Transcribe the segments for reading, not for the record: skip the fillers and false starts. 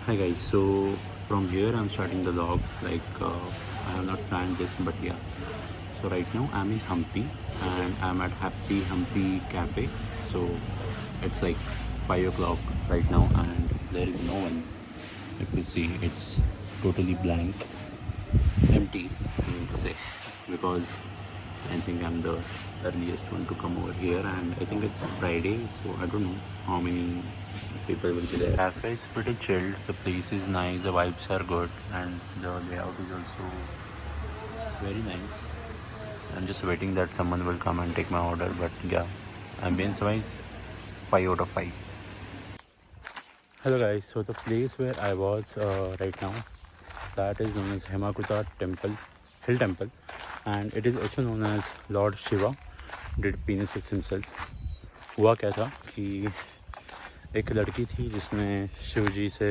Hi guys, so from here I'm starting the log. I have not planned this, but yeah. So right now I'm in Hampi and I'm at Happy Hampi Cafe. So it's like 5 o'clock right now and there is no one. If you see, it's totally blank, empty, I mean to say, because I think I'm the earliest one to come over here, and I think it's Friday, so I don't know how many people will be there. Cafe is pretty chilled. The place is nice. The vibes are good, and the layout is also very nice. I'm just waiting that someone will come and take my order. But yeah, ambience wise, 5 out of 5. Hello guys. So the place where I was right now, that is known as Hemakuta Temple, Hill Temple, and it is also known as Lord Shiva did penises himself. हुआ क्या था कि एक लड़की थी जिसने शिव जी से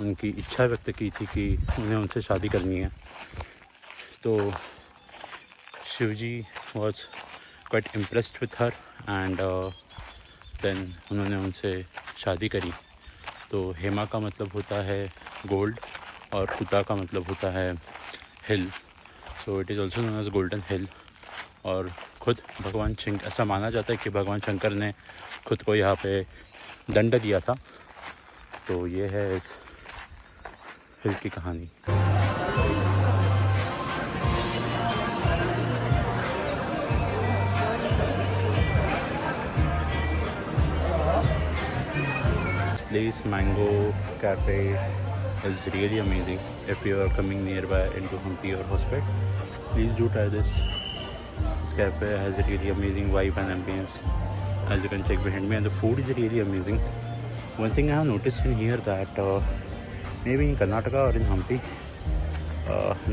उनकी इच्छा व्यक्त की थी कि उन्हें उनसे शादी करनी है. तो Shiv ji was quite impressed with her and then उन्होंने उनसे शादी करी. तो हेमा का मतलब होता है गोल्ड और कुता का मतलब होता है hill. So it is also known as golden hill. और खुद भगवान शंकर, ऐसा माना जाता है कि भगवान शंकर ने खुद को यहाँ पे दंड दिया था. तो ये है इस हिल की कहानी. This Mango Cafe is really amazing. If you are coming nearby into Hampi or Hospet, please do try this. This cafe has a really amazing vibe and ambience, as you can check behind me, and the food is really amazing. One thing I have noticed in here that maybe in Karnataka or in Hampi,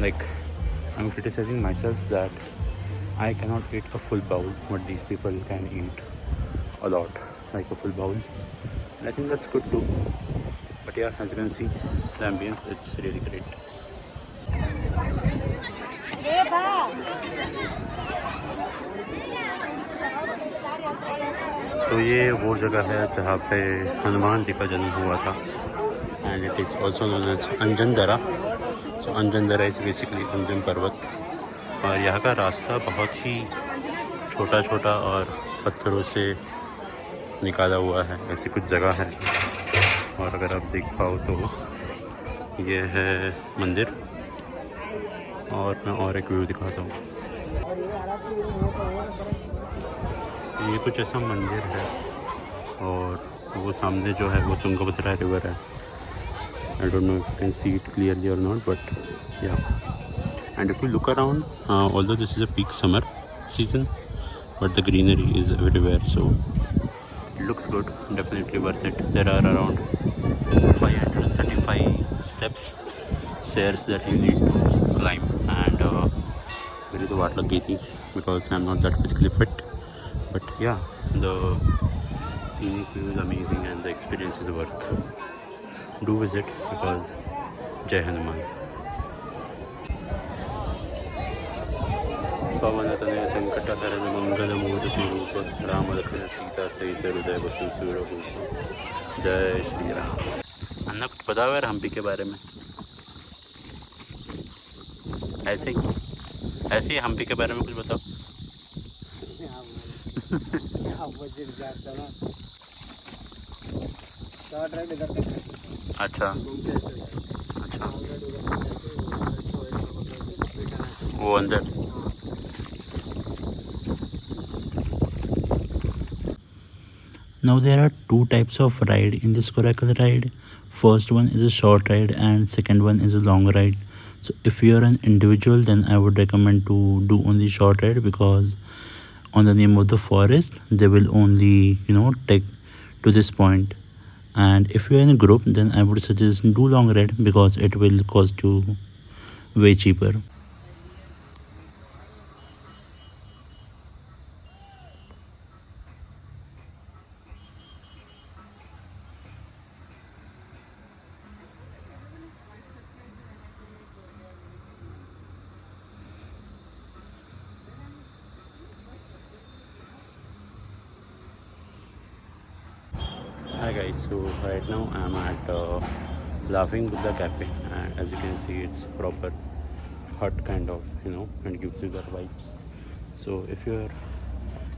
like I'm criticizing myself that I cannot eat a full bowl, but these people can eat a lot, like a full bowl. And I think that's good too. But yeah, as you can see, the ambience, it's really great. तो ये वो जगह है जहाँ पे हनुमान जी का जन्म हुआ था. And it is also known as Anjan Dara. So अंजन दरा इज़ बेसिकली अंजन पर्वत. और यहाँ का रास्ता बहुत ही छोटा छोटा और पत्थरों से निकाला हुआ है. ऐसी कुछ जगह है. और अगर आप देख पाओ तो ये है मंदिर. और मैं और एक व्यू दिखाता हूँ. ये कुछ ऐसा मंदिर है और वो सामने जो है वो तुंगभद्रा रिवर है. I don't know if you can see it clearly or not, but yeah. And if you look around, although this is a peak summer season, but the greenery is everywhere, so it looks good. Definitely worth it. There are around 535 stairs that you need to climb, and मेरी तो वाट लग गई थी because I'm not that physically fit. But yeah, the scenic view is amazing and the experience is worth. Do visit because Jai Hanuman. पवनतनय संकटहरण मंगलमूर्ति रूप राम लखन सीता सहित हृदय वसु सूरभूप. जय श्री राम. अन्ना कुछ बताओ यार हम्पी के बारे में. ऐसे ही हम्पी के बारे में कुछ बताओ. अच्छा अच्छा. वो अंदर. Now there are two types of ride in this Coracle ride. First one is a short ride and second one is a long ride. So if you are an individual, then I would recommend to do only short ride, because on the name of the forest they will only take to this point. And if you are in a group, then I would suggest do long ride because it will cost you way cheaper. Hi guys, so right now I'm at Laughing Buddha Cafe, and as you can see, it's proper hut kind of, and gives you that vibes. So if you're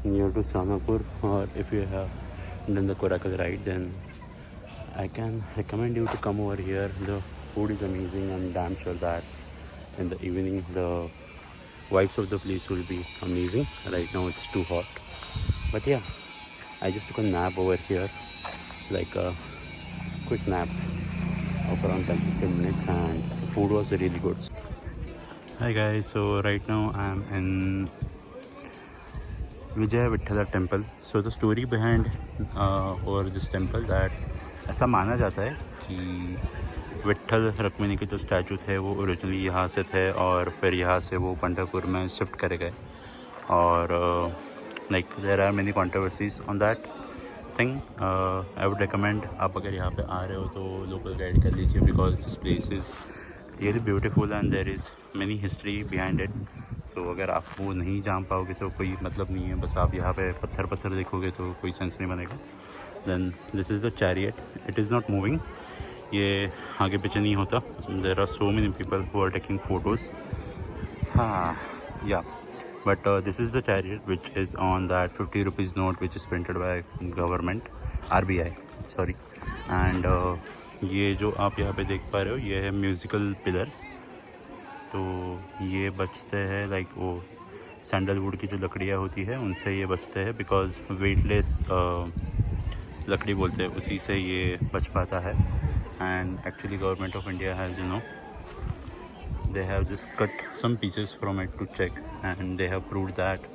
near to Samapur, or if you have done the Korakal ride, then I can recommend you to come over here. The food is amazing, and damn sure that in the evening the vibes of the place will be amazing. Right now it's too hot, but yeah, I just took a nap over here, like a quick nap of around 10-15 minutes, and the food was really good. Hi guys, so right now I'm in Vijay Vithala temple. So the story behind or this temple, that ऐसा माना जाता है कि विट्ठल रुक्मिणी के जो statue थे वो originally यहाँ से थे, और फिर यहाँ से वो पंढरपुर में शिफ्ट करे गए. और like there are many controversies on that thing. I would recommend, आप अगर यहाँ पे आ रहे हो तो लोकल गाइड कर लीजिए, because this place is really beautiful and there is many history behind it. So अगर आप वो नहीं जान पाओगे तो कोई मतलब नहीं है, बस आप यहाँ पे पत्थर देखोगे तो कोई सेंस नहीं बनेगा. Then this is the chariot, it is not moving. ये आगे पीछे नहीं होता. There are so many people who are taking photos. हाँ yeah, but this is the chariot which is on that 50 rupees note which is printed by government, RBI sorry. And ये जो आप यहाँ पे देख पा रहे हो, ये है म्यूज़िकल पिलर्स. तो ये बचते हैं लाइक वो सैंडलवुड की जो लकड़ियाँ होती है उनसे ये बचते हैं, बिकॉज वेटलेस लकड़ी बोलते हैं, उसी से ये बच पाता है. And actually government of India has they have just cut some pieces from it to check, and they have proved that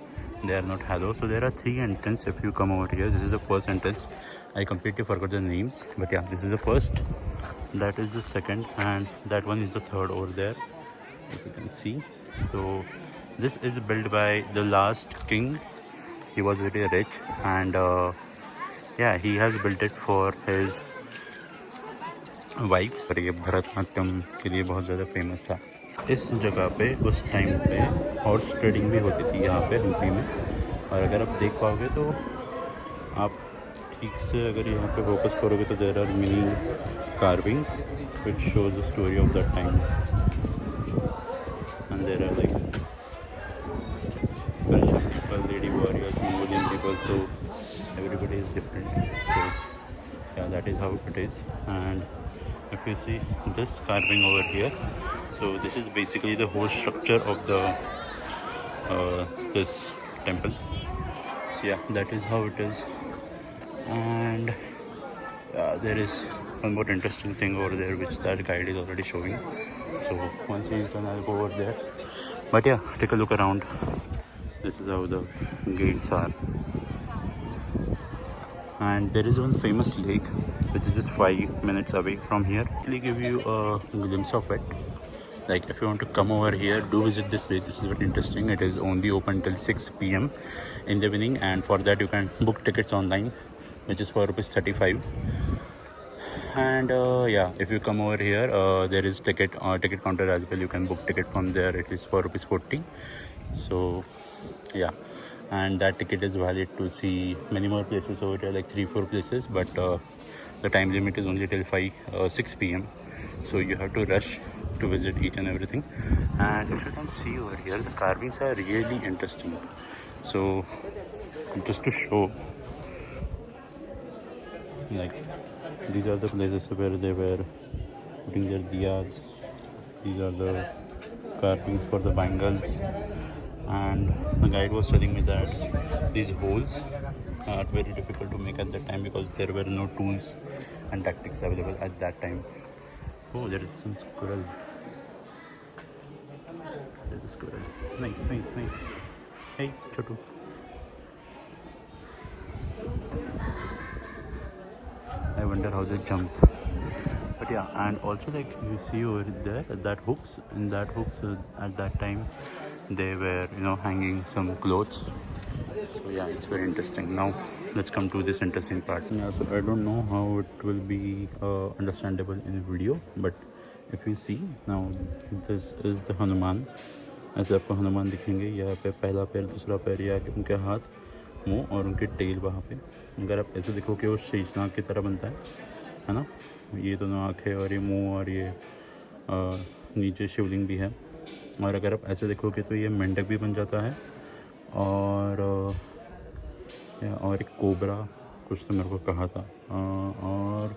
they are not hollow. So there are 3 entrances if you come over here. This is the first entrance. I completely forgot the names, but yeah, this is the first, that is the second, and that one is the third over there, if you can see. So this is built by the last king. He was very rich, and yeah, he has built it for his wives. ये भरतनाट्यम के लिए बहुत ज़्यादा famous था. इस जगह पे उस टाइम पे हॉर्स ट्रेडिंग भी होती थी यहाँ पे हम्पी में. और अगर आप देख पाओगे तो आप ठीक से अगर यहाँ पे फोकस करोगे तो there are many carvings which shows the story of that time. And there are like Persian people, lady warriors, Mongolian people, so everybody is different. So yeah, that is how it is. And if you see this carving over here, so this is basically the whole structure of the this temple. So yeah, that is how it is. And there is one more interesting thing over there which that guide is already showing. So once he is done, I'll go over there. But yeah, take a look around. This is how the gates are. And there is one famous lake which is just 5 minutes away from here. I'll give you a glimpse of it. Like if you want to come over here, do visit this place. This is very interesting. It is only open till 6 p.m. in the evening, and for that you can book tickets online, which is for ₹35. And yeah, if you come over here, there is ticket counter as well. You can book ticket from there. It is for ₹40. So yeah, and that ticket is valid to see many more places over here, like 3-4 places, but the time limit is only till 6 p.m. so you have to rush to visit each and everything. And if you can see over here, the carvings are really interesting. So just to show, like these are the places where they were putting their diyas. These are the carvings for the bangles. And the guide was telling me that these holes are very difficult to make at that time because there were no tools and tactics available at that time. Oh, there is some squirrel. There's a squirrel. Nice. Hey, Chotu. I wonder how they jump. But yeah, and also like you see over there, that hooks at that time they were hanging some clothes. So yeah, it's very interesting. Now let's come to this interesting part. Yeah, so I don't know how it will be understandable in video, but if you see now, this is the Hanuman. ऐसे आपको हनुमान दिखेंगे यहाँ पे, पहला पैर, दूसरा पैर, या उनके हाथ, मुंह और उनके टेल वहाँ पे. अगर आप ऐसे देखो कि वो शेषनाग की तरह बनता है ना. ये दोनों आँखें और ये मुंह और ये नीचे शिवलिंग भी है। और अगर आप ऐसे देखोगे तो ये मेंढक भी बन जाता है और एक कोबरा कुछ तो मेरे को कहा था। और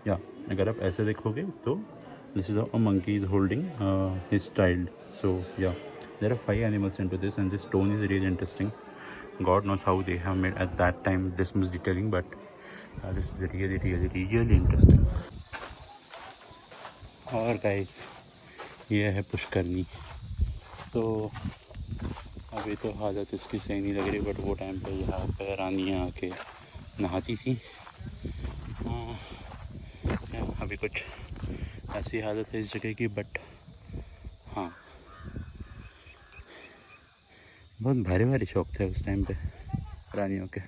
या अगर आप ऐसे देखोगे तो this is a monkey is holding his child. So yeah there are 5 animals into this and this stone is really interesting. God knows how they have made at that time this much detailing, but this is really interesting. और guys ये है पुष्करनी. तो अभी तो हालत इसकी सही नहीं लग रही, बट वो टाइम पे यहाँ पे रानियाँ आके नहाती थी. अभी कुछ ऐसी हालत है इस जगह की, बट हाँ बहुत भारी भारी शौक थे उस टाइम पे रानियों के.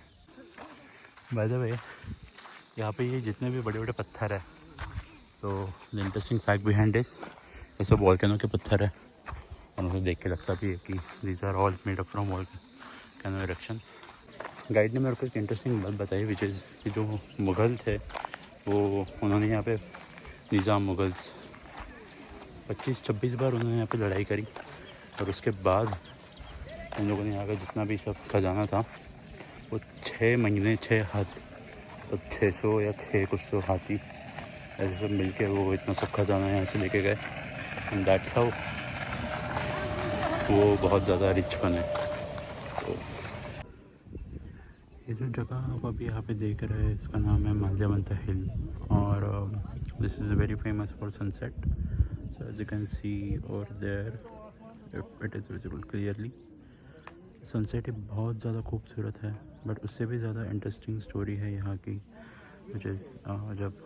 बाय द वे यहाँ पे ये जितने भी बड़े बड़े पत्थर है, तो the interesting fact behind this, ये सब वॉल्केनो के पत्थर है. और मुझे देख के लगता भी है कि these are all made up from volcano eruption. Guide ने मेरे को एक इंटरेस्टिंग बात बताई, विच इज़ कि जो मुग़ल थे वो उन्होंने यहाँ पे निज़ाम मुग़ल्स 25-26 बार उन्होंने यहाँ पे लड़ाई करी. और उसके बाद उन लोगों ने यहाँ का जितना भी सब खजाना था वो 6 महीने 6 हाथ, तो 600 या 6 कुछ तो हाथी ऐसे सब मिल के वो इतना सब खजाना यहाँ से लेके गए. एंड दैट्स हाउ वो बहुत ज़्यादा रिच बने. तो ये जो जगह आप अभी यहाँ पे देख रहे हैं इसका नाम है माल्यावंता हिल. और this is very famous for sunset. So as you can see over there it is visible clearly. Sunset बहुत ज़्यादा खूबसूरत है, बट उससे भी ज़्यादा इंटरेस्टिंग स्टोरी है यहाँ की, विच इज़ जब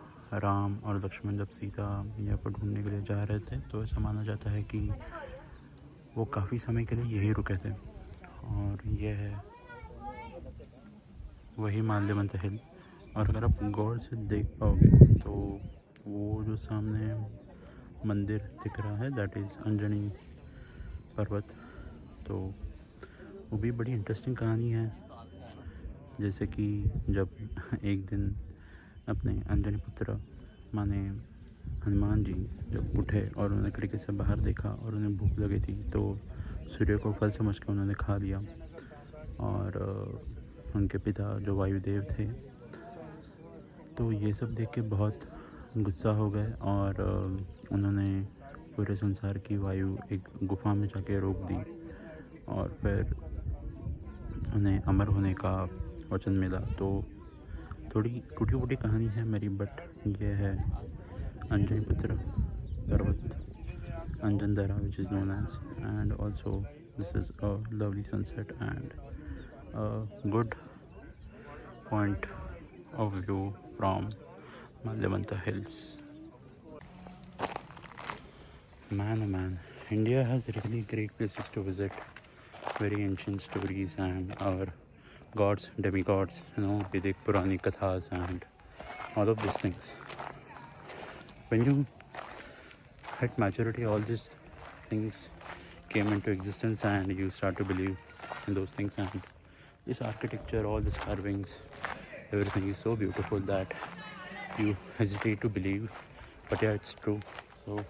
राम और लक्ष्मण जब सीता यहाँ पर ढूंढने के लिए जा रहे थे, तो ऐसा माना जाता है कि वो काफ़ी समय के लिए यहीं रुके थे. और यह है वही माल्यावंता हिल. और अगर आप गौर से देख पाओगे तो वो जो सामने मंदिर दिख रहा है, दैट इज़ अंजनी पर्वत. तो वो भी बड़ी इंटरेस्टिंग कहानी है. जैसे कि जब एक दिन अपने अंजनी पुत्र माने हनुमान जी जब उठे और उन्होंने खिड़की से बाहर देखा और उन्हें भूख लगी थी, तो सूर्य को फल समझ कर उन्होंने खा लिया. और उनके पिता जो वायुदेव थे, तो ये सब देख के बहुत गुस्सा हो गए और उन्होंने पूरे संसार की वायु एक गुफा में जाके रोक दी. और फिर उन्हें अमर होने का वचन मिला. तो थोड़ी टूटी फूटी कहानी है मेरी, बट ये है अंजनी पुत्र पर्वत, Anjan Dara which is known as. And also this is a lovely sunset and good point of view from Malyavanta hills. Man, India has really great places to visit. Very ancient stories and our gods, demigods, Vedic Puranic Kathas and all of these things. When you hit maturity, all these things came into existence and you start to believe in those things. And this architecture, all these carvings, everything is so beautiful that you hesitate to believe, but yeah, it's true. So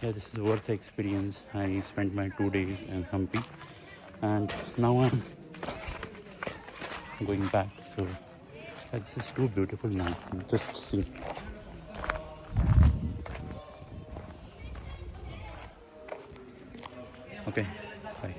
yeah, this is worth the experience. I spent my 2 days in Hampi and now I'm going back. So yeah, this is too beautiful now. Just see. Okay, bye.